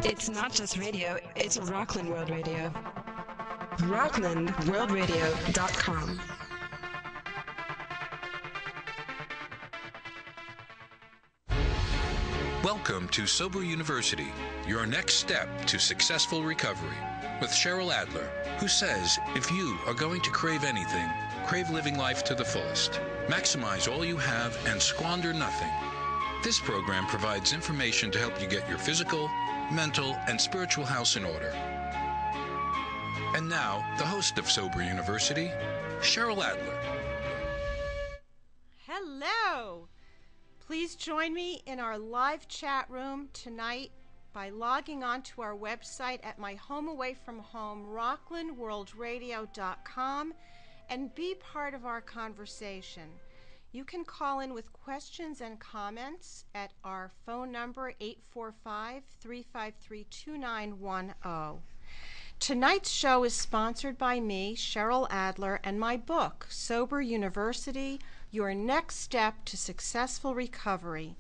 It's not just radio, it's Rockland World Radio. RocklandWorldRadio.com. Welcome to Sober University, your next step to successful recovery, with Cheryl Adler, who says if you are going to crave anything, crave living life to the fullest. Maximize all you have and squander nothing. This program provides information to help you get your physical, mental, and spiritual house in order. And now, the host of Sober University, Cheryl Adler. Hello! Please join me in our live chat room tonight by logging on to our website at my home away from home, RocklandWorldRadio.com, and be part of our conversation. You can call in with questions and comments at our phone number, 845-353-2910. Tonight's show is sponsored by me, Cheryl Adler, and my book, Sober University, Your Next Step to Successful Recovery.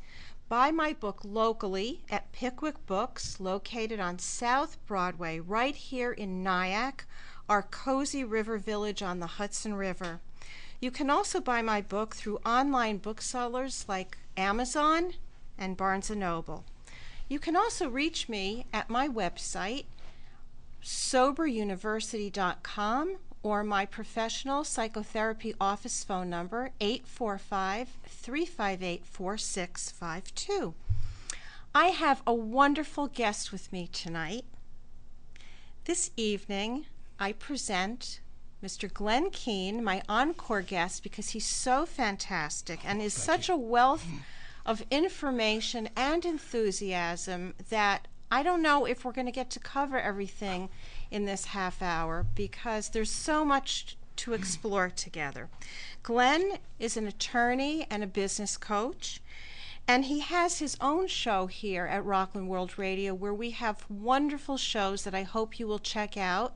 Buy my book locally at Pickwick Books, located on South Broadway, right here in Nyack, our cozy river village on the Hudson River. You can also buy my book through online booksellers like Amazon and Barnes & Noble. You can also reach me at my website, soberuniversity.com, or my professional psychotherapy office phone number, 845-358-4652. I have a wonderful guest with me tonight. This evening, I present Mr. Glen Keene, my encore guest, because he's so fantastic and is such a wealth of information and enthusiasm that I don't know if we're going to get to cover everything in this half hour because there's so much to explore together. Glen is an attorney and a business coach, and he has his own show here at Rockland World Radio where we have wonderful shows that I hope you will check out,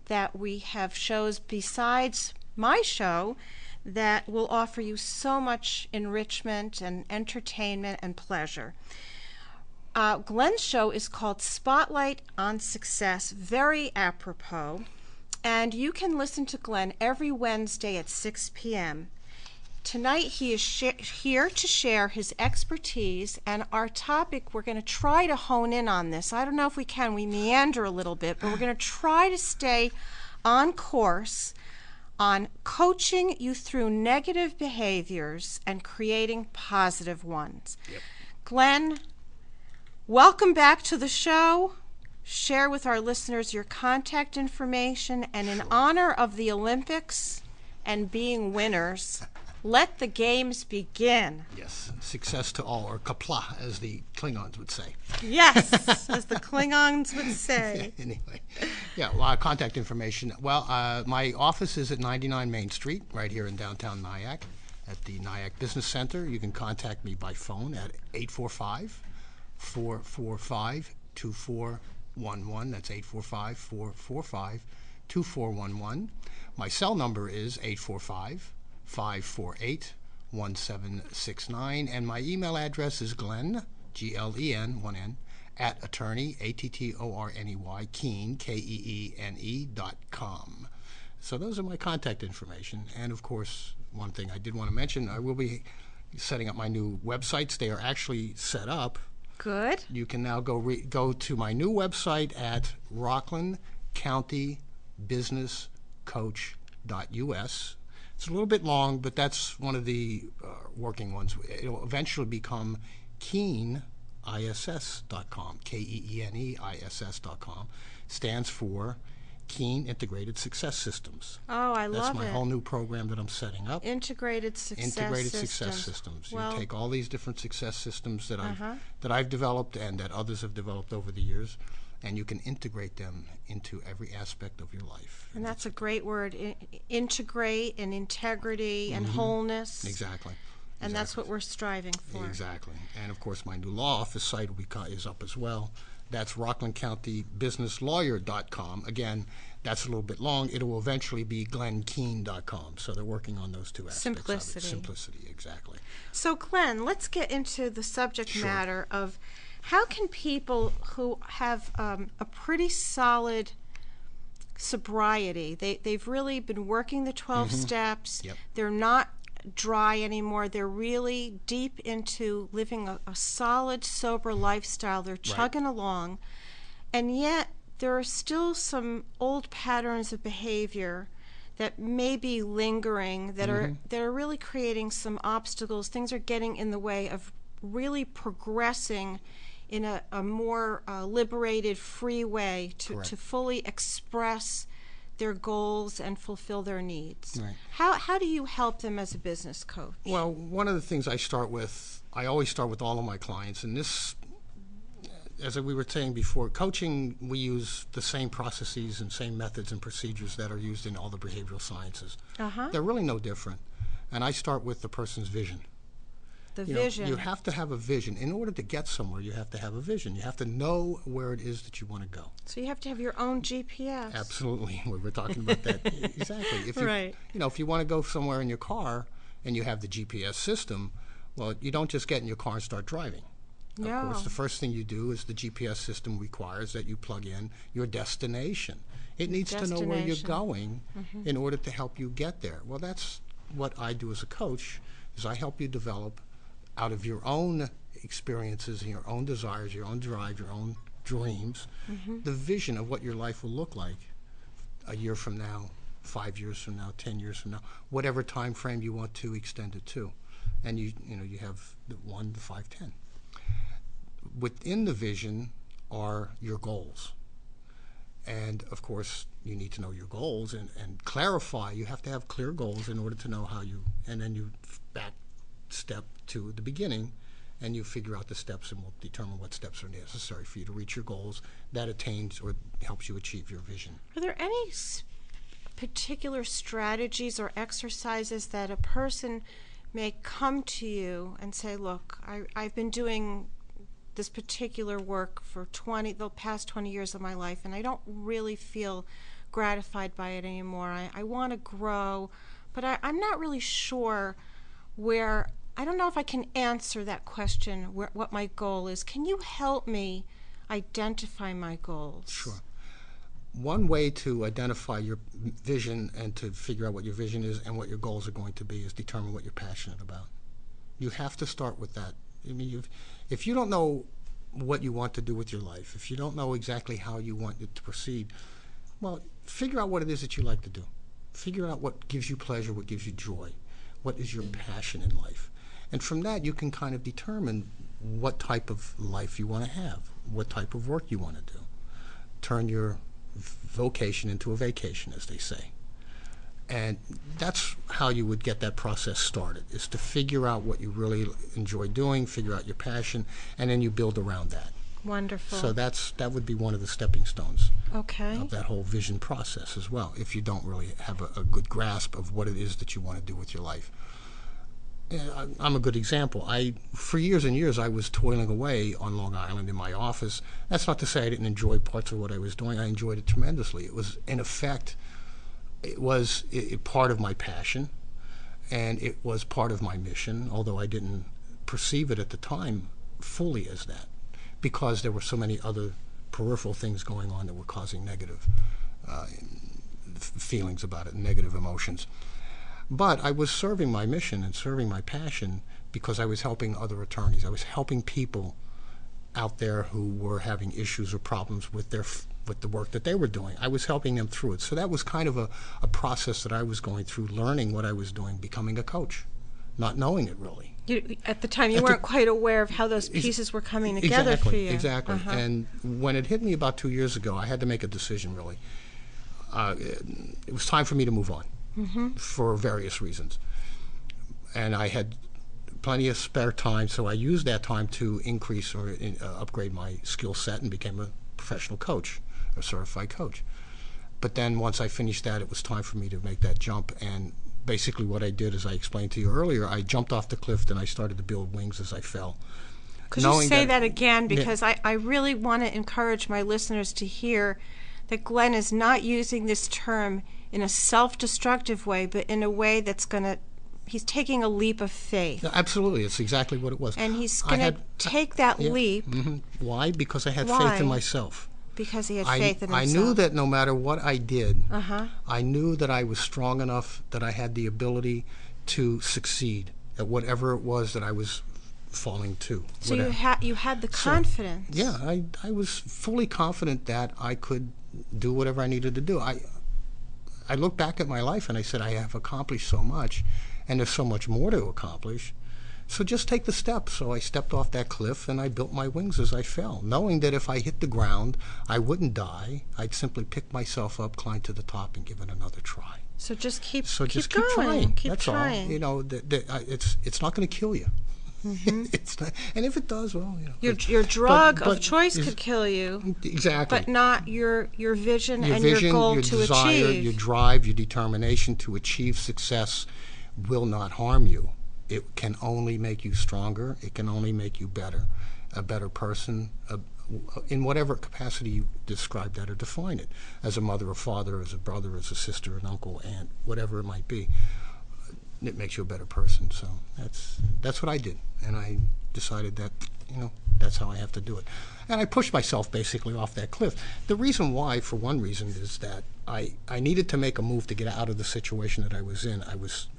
that we have shows besides my show that will offer you so much enrichment and entertainment and pleasure. Glen's show is called Spotlight on Success, very apropos, and you can listen to Glen every Wednesday at 6 p.m. Tonight he is here to share his expertise, and our topic, we're going to try to hone in on this. I don't know if we can. We meander a little bit, but we're going to try to stay on course on coaching you through negative behaviors and creating positive ones. Yep. Glen, welcome back to the show. Share with our listeners your contact information, and in honor of the Olympics and being winners, let the games begin. Yes, success to all, or kapla, as the Klingons would say. Yes, as the Klingons would say. Anyway, yeah, contact information. Well, my office is at 99 Main Street, right here in downtown Nyack, at the Nyack Business Center. You can contact me by phone at 845-445-2411. That's 845-445-2411. My cell number is 845-548-1769, and my email address is Glen, Glen, one N, at attorney, ATTORNEY, Keene, KEENE.com. So those are my contact information. And of course, one thing I did want to mention, I will be setting up my new websites. They are actually set up. Good. You can now go to my new website at rocklandcountybusinesscoach.us. It's a little bit long, but that's one of the working ones. It'll eventually become KeeneISS.com, KEENEISS.com. Stands for Keene Integrated Success Systems. Oh, I love it. That's my whole new program that I'm setting up. Integrated Success Systems. Well, you take all these different success systems that I've developed and that others have developed over the years, and you can integrate them into every aspect of your life. And that's a great word, integrate and integrity and wholeness. Exactly. And that's what we're striving for. Exactly. And, of course, my new law office site is up as well. That's RocklandCountyBusinessLawyer.com. Again, that's a little bit long. It will eventually be GlenKeene.com. So they're working on those two aspects. Simplicity. Simplicity, exactly. So, Glen, let's get into the subject matter of How can people who have a pretty solid sobriety, they've really been working the 12 steps, Yep. they're not dry anymore, they're really deep into living a solid, sober lifestyle, they're chugging along, and yet there are still some old patterns of behavior that may be lingering, that are really creating some obstacles. Things are getting in the way of really progressing in a more liberated, free way to fully express their goals and fulfill their needs. Right. How do you help them as a business coach? Well, one of the things I always start with all of my clients, and this, as we were saying before, coaching, we use the same processes and same methods and procedures that are used in all the behavioral sciences. They're really no different. And I start with the person's vision. The vision. You have to have a vision. In order to get somewhere, you have to have a vision. You have to know where it is that you want to go. So you have to have your own GPS. Absolutely. We were talking about that. Exactly. If you, Right. If you want to go somewhere in your car and you have the GPS system, well, you don't just get in your car and start driving. No. Of course, the first thing you do is the GPS system requires that you plug in your destination. It needs to know where you're going in order to help you get there. Well, that's what I do as a coach, is I help you develop out of your own experiences and your own desires, your own drive, your own dreams, the vision of what your life will look like a year from now, 5 years from now, 10 years from now, whatever time frame you want to extend it to. And you have the 1 to 5, 10. Within the vision are your goals. And of course, you need to know your goals and clarify. You have to have clear goals in order to know how you, and then you back step to the beginning, and you figure out the steps, and we'll determine what steps are necessary for you to reach your goals that attains or helps you achieve your vision. Are there any particular strategies or exercises that a person may come to you and say, look, I've been doing this particular work for the past 20 years of my life, and I don't really feel gratified by it anymore. I want to grow, but I'm not really sure where. I don't know if I can answer that question, what my goal is. Can you help me identify my goals? Sure. One way to identify your vision and to figure out what your vision is and what your goals are going to be is determine what you're passionate about. You have to start with that. I mean, if you don't know what you want to do with your life, if you don't know exactly how you want it to proceed, well, figure out what it is that you like to do. Figure out what gives you pleasure, what gives you joy, what is your passion in life. And from that, you can kind of determine what type of life you want to have, what type of work you want to do. Turn your vocation into a vacation, as they say. And that's how you would get that process started, is to figure out what you really enjoy doing, figure out your passion, and then you build around that. Wonderful. So that would be one of the stepping stones of that whole vision process as well, if you don't really have a good grasp of what it is that you want to do with your life. I'm a good example. For years and years, I was toiling away on Long Island in my office. That's not to say I didn't enjoy parts of what I was doing. I enjoyed it tremendously. It was, in effect, it was part of my passion, and it was part of my mission, although I didn't perceive it at the time fully as that, because there were so many other peripheral things going on that were causing negative feelings about it, negative emotions. But I was serving my mission and serving my passion because I was helping other attorneys. I was helping people out there who were having issues or problems with the work that they were doing. I was helping them through it. So that was kind of a process that I was going through, learning what I was doing, becoming a coach, not knowing it really. At the time, you weren't quite aware of how those pieces were coming together for you. Exactly. And when it hit me about 2 years ago, I had to make a decision, really. It was time for me to move on. For various reasons. And I had plenty of spare time, so I used that time to increase or upgrade my skill set and became a professional coach, a certified coach. But then once I finished that, it was time for me to make that jump. And basically what I did, as I explained to you earlier, I jumped off the cliff and I started to build wings as I fell. Could you say that again? Because I really want to encourage my listeners to hear that Glen is not using this term in a self-destructive way, but in a way that's going to taking a leap of faith. No, absolutely, it's exactly what it was. And he's going to take that leap. Mm-hmm. Why? Because I had faith in myself. Because he had faith in himself. I knew that no matter what I did, I knew that I was strong enough, that I had the ability to succeed at whatever it was that I was falling to. So you had the confidence. So, yeah, I was fully confident that I could do whatever I needed to do. I look back at my life and I said, I have accomplished so much, and there's so much more to accomplish. So just take the step. So I stepped off that cliff and I built my wings as I fell, knowing that if I hit the ground, I wouldn't die. I'd simply pick myself up, climb to the top, and give it another try. So just keep keep going. Trying. Keep That's trying. all. You know, it's not going to kill you. It's not, and if it does, well, you know. Your drug of choice could kill you. Exactly. But not your vision and your goal your to desire, achieve. your drive, your determination to achieve success will not harm you. It can only make you stronger. It can only make you better, a better person, in whatever capacity you describe that or define it, as a mother, a father, as a brother, as a sister, an uncle, aunt, whatever it might be. It makes you a better person. So that's what I did, and I decided that, you know, that's how I have to do it. And I pushed myself basically off that cliff. The reason why, for one reason, is that I needed to make a move to get out of the situation that I was in.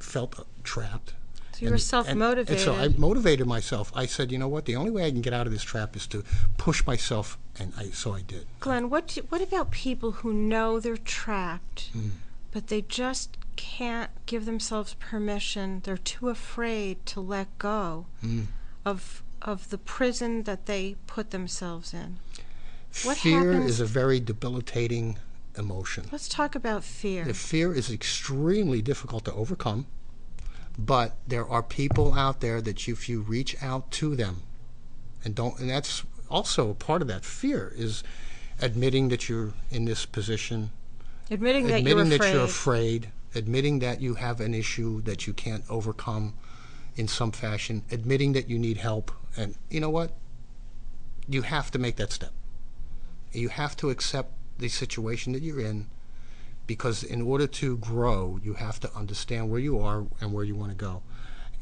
Felt trapped. So you were self-motivated. And so I motivated myself. I said, you know what, the only way I can get out of this trap is to push myself, and so I did. Glenn, what about people who know they're trapped, but they just can't give themselves permission? They're too afraid to let go of the prison that they put themselves in. What Fear happens? is a very debilitating emotion. Let's talk about fear. The fear is extremely difficult to overcome. But there are people out there that if you reach out to them, and that's also part of that fear, is admitting that you're in this position, admitting that you're afraid, admitting that you have an issue that you can't overcome in some fashion, admitting that you need help. And you know what? You have to make that step. You have to accept the situation that you're in, because in order to grow, you have to understand where you are and where you want to go.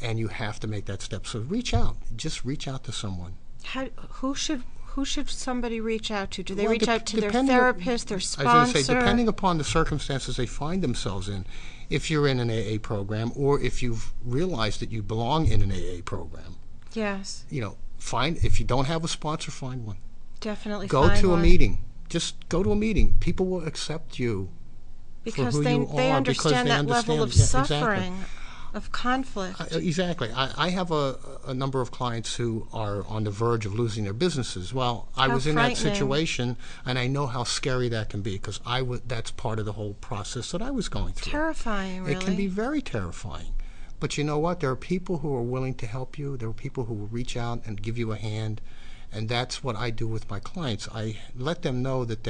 And you have to make that step. So reach out. Just reach out to someone. Who should somebody reach out to? Do they reach out to their therapist, their sponsor? I was going to say, depending upon the circumstances they find themselves in, if you're in an AA program, or if you've realized that you belong in an AA program. Yes. You know, if you don't have a sponsor, find one. Definitely go find to one. a meeting. Just go to a meeting. People will accept you. Because they understand that level of suffering, of conflict. Exactly. I have a number of clients who are on the verge of losing their businesses. Well, I was in that situation, and I know how scary that can be, because that's part of the whole process that I was going through. Terrifying, really. It can be very terrifying. But you know what? There are people who are willing to help you. There are people who will reach out and give you a hand. And that's what I do with my clients. I let them know that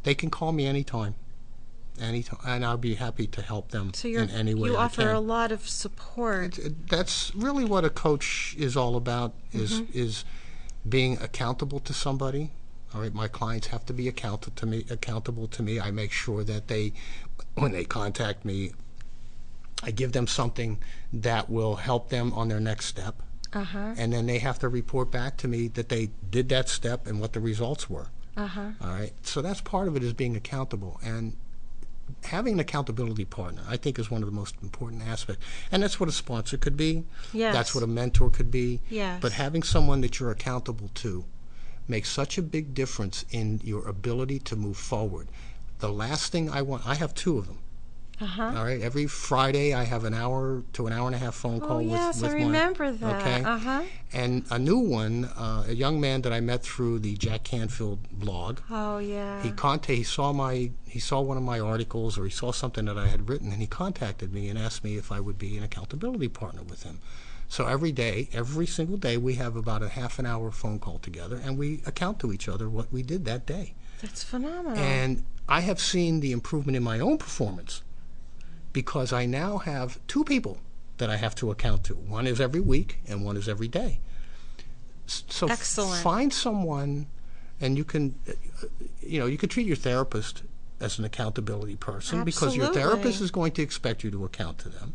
they can call me anytime. And I'll be happy to help them in any way I can. You offer a lot of support. That's really what a coach is all about, is being accountable to somebody. All right, my clients have to be accountable to me. I make sure that when they contact me, I give them something that will help them on their next step. And then they have to report back to me that they did that step and what the results were. All right, so that's part of it, is being accountable. And having an accountability partner, I think, is one of the most important aspects. And that's what a sponsor could be. Yes. That's what a mentor could be. Yes. But having someone that you're accountable to makes such a big difference in your ability to move forward. The last thing I have two of them. All right. Every Friday, I have an hour to an hour and a half phone call with I remember that. Okay. And a new one, a young man that I met through the Jack Canfield blog. Oh yeah. He saw one of my articles, or he saw something that I had written, and he contacted me and asked me if I would be an accountability partner with him. So every single day, we have about a half an hour phone call together, and we account to each other what we did that day. That's phenomenal. And I have seen the improvement in my own performance, because I now have two people that I have to account to. One is every week, and one is every day. So excellent. Find someone, and you can treat your therapist as an accountability person. Absolutely. Because your therapist is going to expect you to account to them.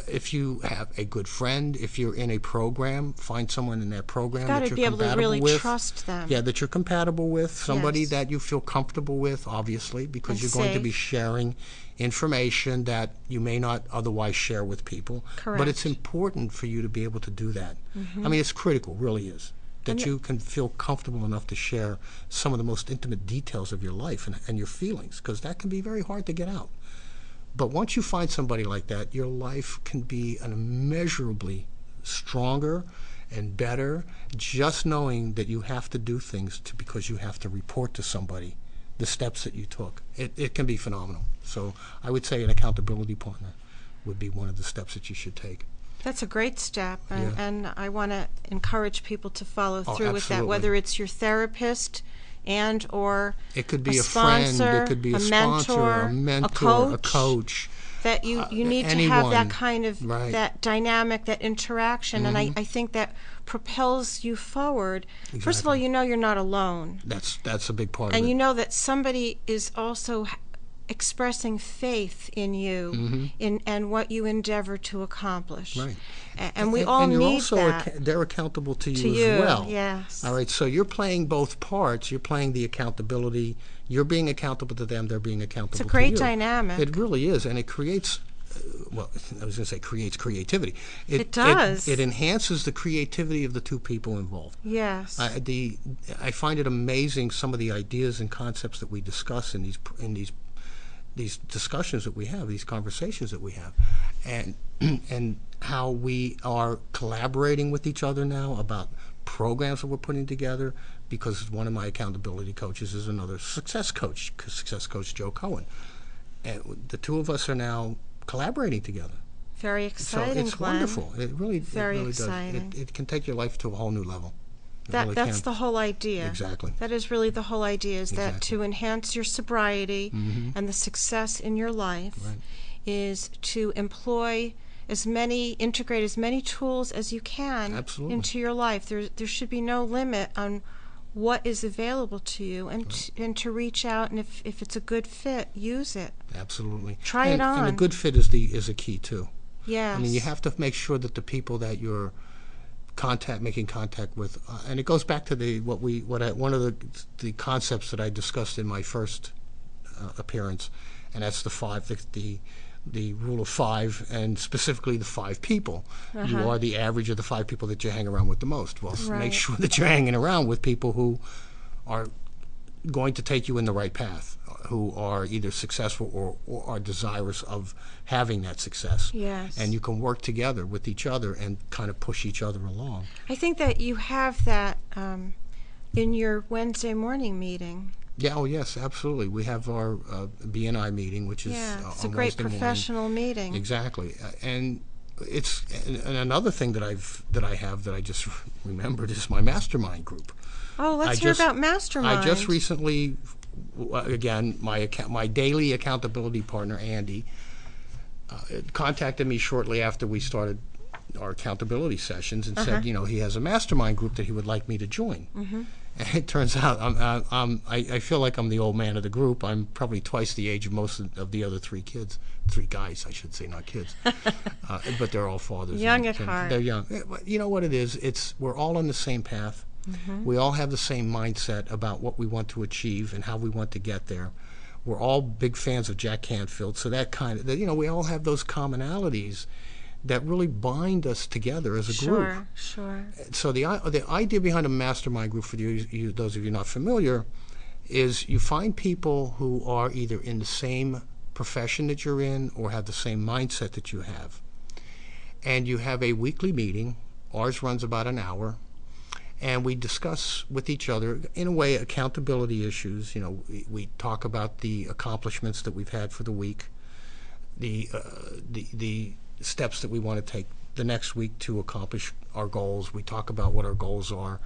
if you have a good friend, if you're in a program, find someone in that program that you're compatible with. You've got to be able to really trust them. Yeah, that you're compatible with, somebody Yes. that you feel comfortable with, obviously, because And you're going to be safe. sharing information that you may not otherwise share with people. Correct. But it's important for you to be able to do that. I mean, it's critical, really is, that you can feel comfortable enough to share some of the most intimate details of your life and your feelings, because that can be very hard to get out. But once you find somebody like that, your life can be an immeasurably stronger and better, just knowing that you have to do things because you have to report to somebody the steps that you took. It can be phenomenal. So I would say an accountability partner would be one of the steps that you should take. That's a great step, Yeah. and I want to encourage people to follow through with that, absolutely. whether it's your therapist and or It could be a sponsor, friend, it could be a sponsor, mentor, a coach. That you need to have that kind of that dynamic, that interaction, and I think that propels you forward. Exactly. First of all, you know you're not alone, That's a big part of it. and you know that somebody is also expressing faith in you and what you endeavor to accomplish. Right. And we all you're need also that. they're accountable to you as well. Yes. All right, so you're playing both parts. You're playing the accountability. You're being accountable to them. They're being accountable to you. It's a great dynamic. It really is, and it creates, well, I was going to say creates creativity. It does. It enhances the creativity of the two people involved. Yes. I find it amazing some of the ideas and concepts that we discuss in these discussions that we have, these conversations that we have, and how we are collaborating with each other now about programs that we're putting together, because one of my accountability coaches is another success coach Joe Cohen. And the two of us are now collaborating together. Very exciting, So it's Glenn. wonderful. It really exciting. does. It can take your life to a whole new level. That's the whole idea. Exactly. That is really the whole idea, is that Exactly. to enhance your sobriety and the success in your life is to integrate as many tools as you can Absolutely. into your life. There should be no limit on what is available to you, and to reach out, and if it's a good fit, use it. Absolutely. Try it on. And a good fit is a key too. Yes. I mean, you have to make sure that the people that you're making contact with, and it goes back to one of the concepts that I discussed in my first appearance, and that's the rule of five, and specifically the five people. You are the average of the five people that you hang around with the most. Well, make sure that you're hanging around with people who are going to take you in the right path, who are either successful or are desirous of having that success. Yes. And you can work together with each other and kind of push each other along. I think that you have that in your Wednesday morning meeting. Yeah, oh yes, absolutely. We have our BNI meeting, which is it's a on great Wednesday morning. professional meeting. Exactly. And another thing that I have that I just remembered is my mastermind group. Oh, let's hear about Mastermind. I just recently, again, my daily accountability partner, Andy, contacted me shortly after we started our accountability sessions and said, he has a mastermind group that he would like me to join. And it turns out I feel like I'm the old man of the group. I'm probably twice the age of most of the other three guys, I should say, not kids. But they're all fathers. Young at heart. They're young. You know what it is? We're all on the same path. We all have the same mindset about what we want to achieve and how we want to get there. We're all big fans of Jack Canfield, so we all have those commonalities that really bind us together as a group. Sure. So the idea behind a mastermind group, for those of you not familiar, is you find people who are either in the same profession that you're in or have the same mindset that you have. And you have a weekly meeting. Ours runs about an hour. And we discuss with each other, in a way, accountability issues. We talk about the accomplishments that we've had for the week, the steps that we want to take the next week to accomplish our goals. We talk about what our goals are.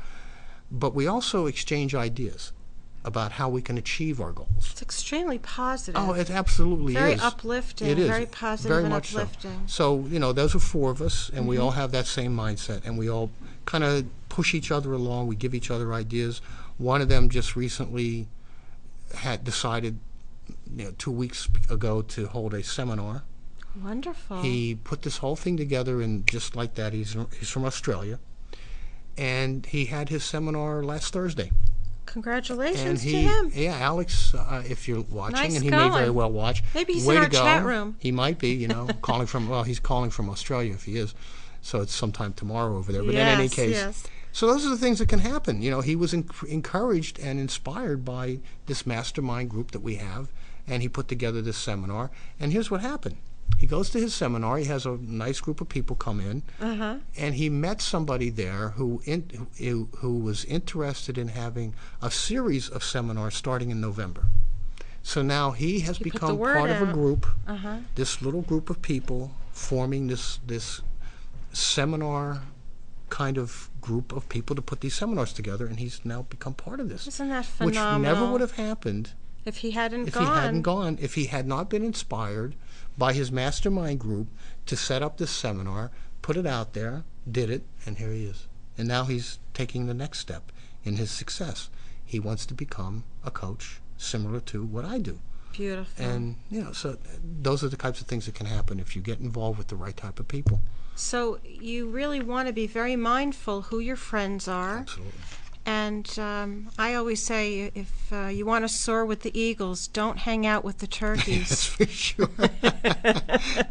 But we also exchange ideas about how we can achieve our goals. It's extremely positive. Oh, it absolutely very is. Very uplifting. It is. Very positive very and much uplifting. So, those are four of us, and we all have that same mindset, and we all kind of push each other along. We give each other ideas. One of them just recently had decided 2 weeks ago to hold a seminar Wonderful. He put this whole thing together, and just like that, he's from Australia, and he had his seminar last Thursday. Congratulations to him. Yeah, Alex, if you're watching, Nice and he going. may very well watch. Maybe he's way in to our go. chat room. He might be, he's calling from Australia if he is. So it's sometime tomorrow over there. But in Yes, any case, yes. so those are the things that can happen. He was encouraged and inspired by this mastermind group that we have, and he put together this seminar. And here's what happened. He goes to his seminar. He has a nice group of people come in, and he met somebody there who was interested in having a series of seminars starting in November. So now he has become part of a group, this little group of people forming this seminar kind of group of people to put these seminars together, and he's now become part of this. Isn't that phenomenal? Which never would have happened if he hadn't gone. If he had not been inspired by his mastermind group to set up this seminar, put it out there, did it, and here he is. And now he's taking the next step in his success. He wants to become a coach similar to what I do. Beautiful. And, so those are the types of things that can happen if you get involved with the right type of people. So you really want to be very mindful who your friends are. Absolutely. And I always say, if you want to soar with the eagles, don't hang out with the turkeys. That's for sure.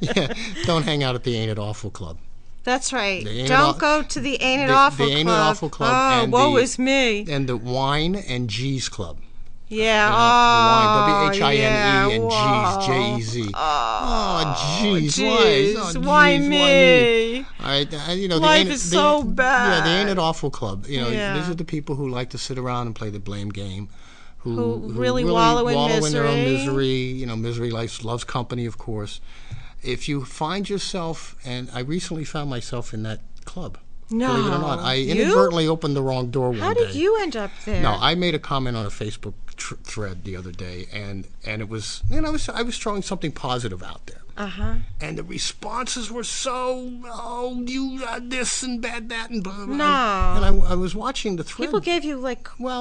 Yeah, don't hang out at the Ain't It Awful Club. That's right. Don't go to the Ain't It Awful Club. The Ain't It Awful Club. Oh, and woe is me. And the Wine and G's Club. Yeah. The wine, W-H-I-N-E yeah, and G's, J-E-Z. Oh, jeez. Why me? All right, Life is so bad. Yeah, the Ain't It Awful Club. These are the people who like to sit around and play the blame game, who really wallow in their own misery. Misery loves company, of course. If you find yourself, and I recently found myself in that club. No. Believe it or not, I inadvertently opened the wrong door one day. How did you end up there? No, I made a comment on a Facebook thread the other day, and it was, I was throwing something positive out there. And the responses were so, you this and bad that and blah, blah. No. And I was watching the thread. People gave you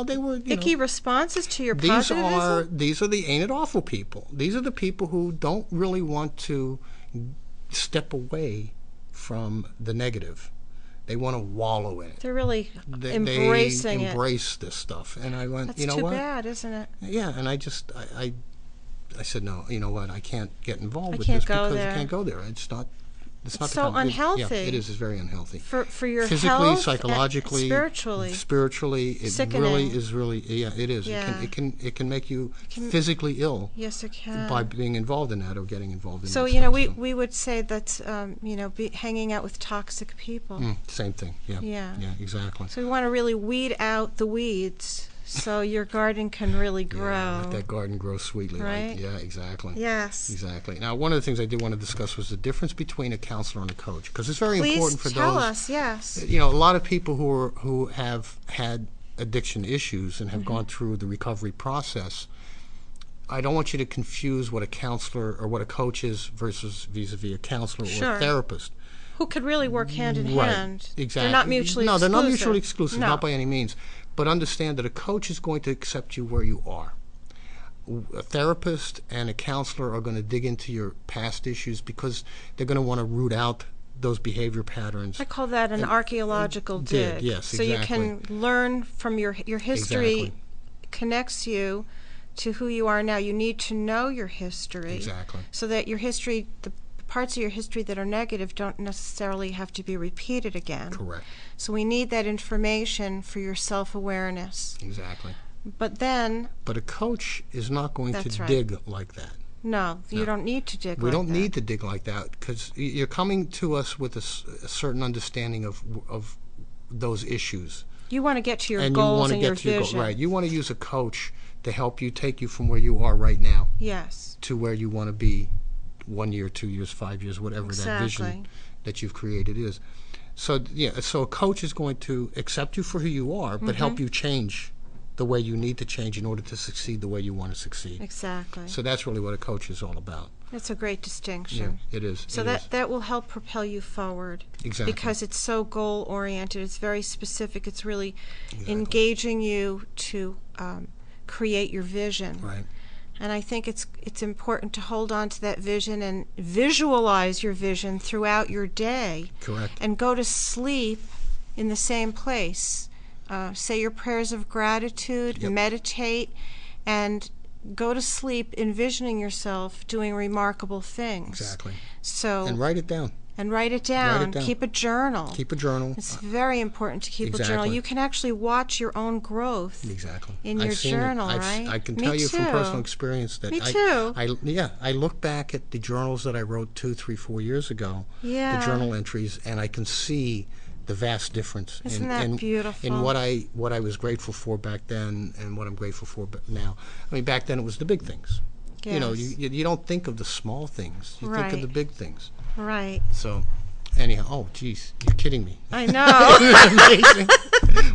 they were icky responses to your positivism? These are the Ain't It Awful people. These are the people who don't really want to step away from the negative. They want to wallow in it. They're really embracing it. They embrace this stuff. And I went, That's you know what? That's too bad, isn't it? Yeah, and I said, no, you know what? I can't get involved with this because I can't go there. It's not so unhealthy. Yeah, it is. It's very unhealthy. For your physically, health, psychologically, spiritually, it sickening. really is. Yeah, it is. Yeah. It can make you physically ill. Yes, it can. By being involved in that or getting involved in. So that we would say that's hanging out with toxic people. Same thing. Yeah. Yeah. Yeah. Exactly. So we want to really weed out the weeds. So your garden can really grow. Yeah, let that garden grow sweetly. Right? Yeah, exactly. Yes. Exactly. Now, one of the things I did want to discuss was the difference between a counselor and a coach, because it's very Please important for tell us, yes. A lot of people who have had addiction issues and have gone through the recovery process. I don't want you to confuse what a counselor or what a coach is versus vis-a-vis a counselor or a therapist. Who could really work hand in hand. Exactly. They're not mutually exclusive. No, they're not mutually exclusive, no. Not by any means. But understand that a coach is going to accept you where you are. A therapist and a counselor are going to dig into your past issues because they're going to want to root out those behavior patterns. I call that an archaeological dig. Yes, so you can learn from your history. Connects you to who you are now. You need to know your history. Exactly. So that your history, the parts of your history that are negative don't necessarily have to be repeated again. Correct. So we need that information for your self-awareness. Exactly. But a coach is not going to dig like that. No, you don't need to dig like that. We don't need to dig like that because you're coming to us with a certain understanding of those issues. You want to get to your goals and your vision. Right. You want to use a coach to help you take you from where you are right now. Yes. To where you want to be 1 year, 2 years, 5 years, whatever that vision that you've created is. So a coach is going to accept you for who you are, but help you change the way you need to change in order to succeed the way you want to succeed. Exactly. So that's really what a coach is all about. That's a great distinction. Yeah, it is. So that will help propel you forward. Exactly. Because it's so goal-oriented. It's very specific. It's really engaging you to create your vision. Right. And I think it's important to hold on to that vision and visualize your vision throughout your day. Correct. And go to sleep in the same place. Say your prayers of gratitude, Yep. meditate, and go to sleep envisioning yourself doing remarkable things. Exactly. So And write it down. And write it down. Write it down. Keep a journal. Keep a journal. It's very important to keep a journal. Exactly. You can actually watch your own growth Exactly. in I've your seen it. journal, right? I can Me tell you from too. personal experience that Me too. I look back at the journals that I wrote 2, 3, 4 years ago, Yeah. the journal entries, and I can see the vast difference Isn't that beautiful? in what I was grateful for back then and what I'm grateful for now. I mean, back then it was the big things. Yes. You know, you don't think of the small things. You think of the big things. Right. So, anyhow, oh, geez, you're kidding me. I know. Amazing.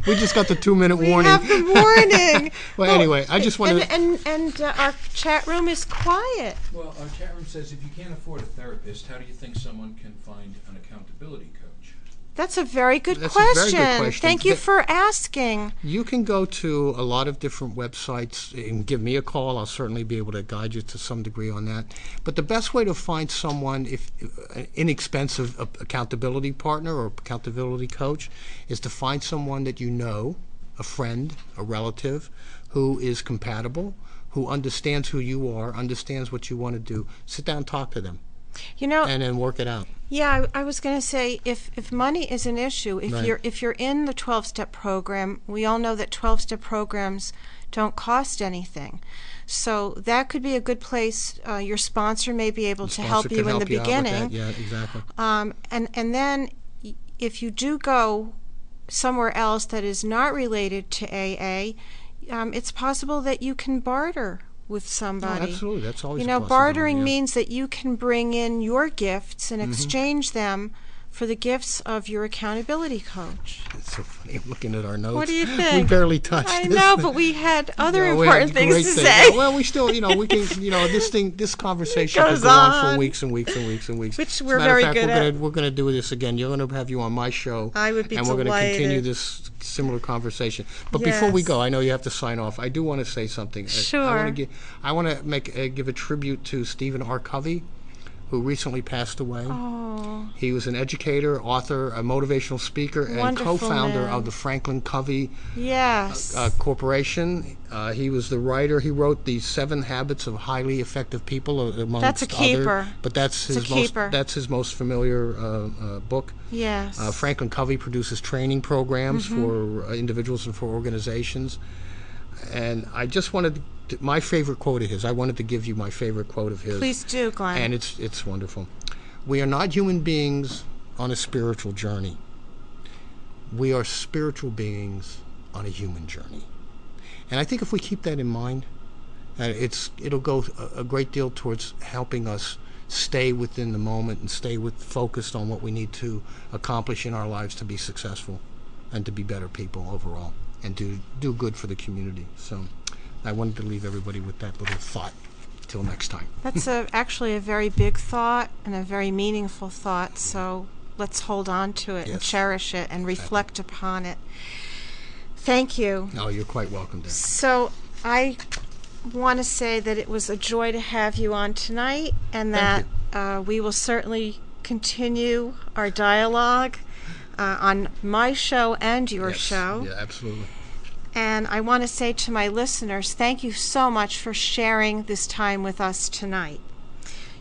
We just got the 2-minute warning. We have the warning. Well, anyway, I just wanted to... And our chat room is quiet. Well, our chat room says, if you can't afford a therapist, how do you think someone can find an accountability coach? That's a very good That's a very question. good question. Thank you for asking. You can go to a lot of different websites and give me a call. I'll certainly be able to guide you to some degree on that. But the best way to find someone, if an inexpensive accountability partner or accountability coach, is to find someone that you know, a friend, a relative, who is compatible, who understands who you are, understands what you want to do. Sit down and talk to them. You know, And then work it out. yeah, I was going to say, if money is an issue, Right. if you're in the 12-step program, we all know that 12-step programs don't cost anything. So that could be a good place. Your sponsor may be able to help you in the beginning. Yeah, exactly. And then if you do go somewhere else that is not related to AA, it's possible that you can barter with somebody. Oh, absolutely. That's always You a know, possibility, bartering yeah. means that you can bring in your gifts and exchange them for the gifts of your accountability coach. It's so funny. I'm looking at our notes. What do you We think? barely touched I this. know, but we had other No, we had important things great to things. say. Well, we still, we can, this conversation Goes could go on on. for weeks and weeks and weeks and weeks. Which As a we're matter of very fact, good at. We're going to do this again. You're going to have you on my show. I would be And we're going to delighted. continue this similar conversation. But before we Yes. go, I know you have to sign off. I do want to say something. Sure. I want to give a tribute to Stephen R. Covey, who recently passed away. Oh, He was an educator, author, a motivational speaker, and Wonderful co-founder man. of the Franklin Covey yes. Corporation. He was the writer. He wrote the 7 Habits of Highly Effective People, amongst That's a keeper. other. But that's It's a his most. keeper. That's his most familiar book. yes. Franklin Covey produces training programs for individuals and for organizations. And I just wanted my favorite quote of his. I wanted to give you my favorite quote of his. Please do, Glenn. And it's wonderful. We are not human beings on a spiritual journey. We are spiritual beings on a human journey. And I think if we keep that in mind, it'll go a great deal towards helping us stay within the moment and stay focused on what we need to accomplish in our lives to be successful and to be better people overall and to do good for the community. So I wanted to leave everybody with that little thought. Till next time. That's actually a very big thought and a very meaningful thought, so let's hold on to it and Yes. cherish it and reflect upon it. Thank you. Oh, you're quite welcome, Dan. So I want to say that it was a joy to have you on tonight, and that Thank we will certainly continue our dialogue on my show and your Yes. show. Yeah, absolutely. And I want to say to my listeners, thank you so much for sharing this time with us tonight.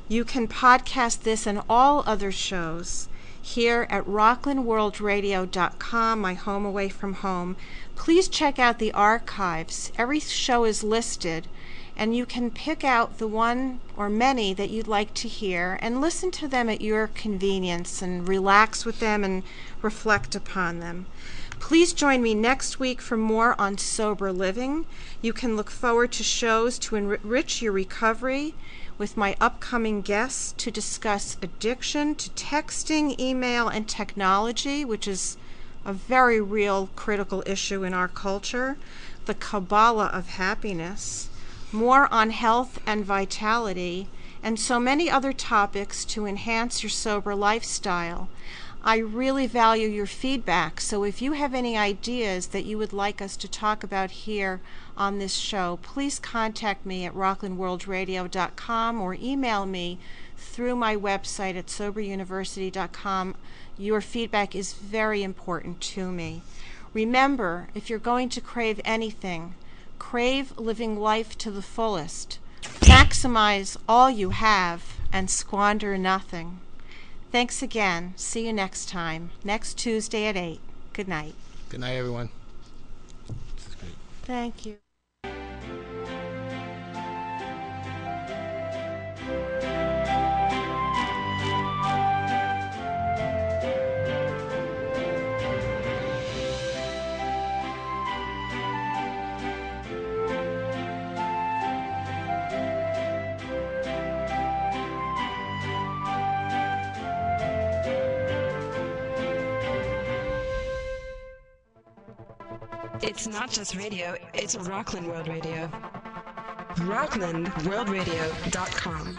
You can podcast this and all other shows here at RocklandWorldRadio.com, my home away from home. Please check out the archives. Every show is listed, and you can pick out the one or many that you'd like to hear and listen to them at your convenience and relax with them and reflect upon them. Please join me next week for more on sober living. You can look forward to shows to enrich your recovery with my upcoming guests to discuss addiction to texting, email, and technology, which is a very real critical issue in our culture, the Kabbalah of happiness, more on health and vitality, and so many other topics to enhance your sober lifestyle. I really value your feedback, so if you have any ideas that you would like us to talk about here on this show, please contact me at RocklandWorldRadio.com or email me through my website at SoberUniversity.com. Your feedback is very important to me. Remember, if you're going to crave anything, crave living life to the fullest. Maximize all you have and squander nothing. Thanks again. See you next time, next Tuesday at 8. Good night. Good night, everyone. This is great. Thank you. It's not just radio, it's Rockland World Radio. RocklandWorldRadio.com